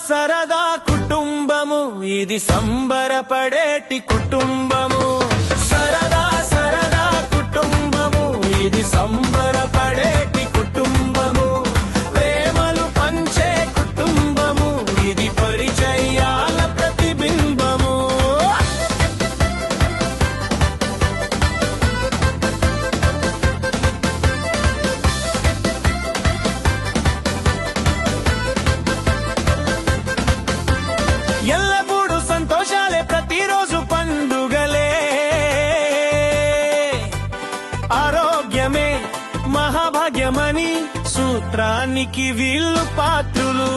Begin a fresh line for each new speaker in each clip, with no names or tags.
సరదా కుటుంబము, ఇది సంబరపడేటి కుటుంబము. సరదా సరదా కుటుంబము, ఇది సంబరపడేటి కుటుంబము. ప్రేమలు పంచే కుటుంబము, ఇది పరిచయాల ప్రతిబింబము. ఎల్లప్పుడూ సంతోషాలే, ప్రతిరోజు పండుగలే. ఆరోగ్యమే మహాభాగ్యమని సూత్రానికి వీళ్ళు పాత్రులు.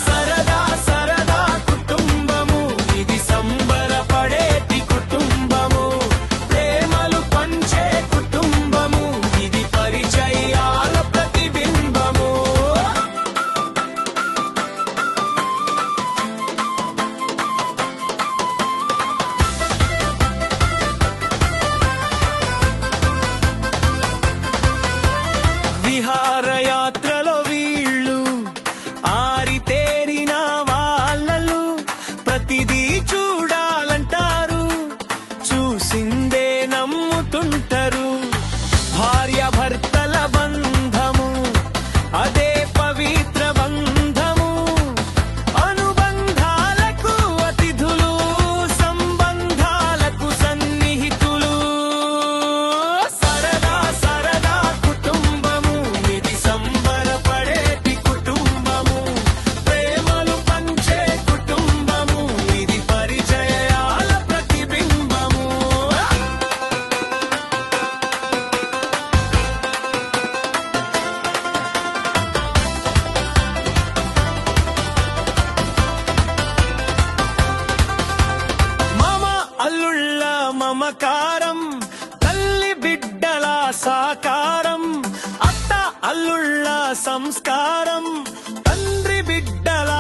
సరదా సరదా కుటుంబము, ఇది సంబరపడేటి కుటుంబము. ప్రేమలు పంచే కుటుంబము, ఇది పరిచయాల ప్రతిబింబము. విహారయాత్రలో వీళ్ళు ఆరితేరిన వాళ్ళలు. ప్రతిదీ చూడాలంటారు, చూసిందే నమ్ముతుంటారు. భార్య భర్తల బంధము, అదే పవిత్ర బంధము. అనుబంధాలకు అతిథులు, సంబంధాలకు సన్నిహితులు. సరదా సరదా కుటుంబము, ఇది సంబరపడేటి కుటుంబము. ప్రేమలు పంచే కుటుంబము, ఇది పరిచయాల ప్రతిబింబము. మామ అల్లుళ్ళ మమకారం, తల్లి బిడ్డల సాకారం. అత్త అల్లుళ్ళ సంస్కారం, తండ్రి బిడ్డల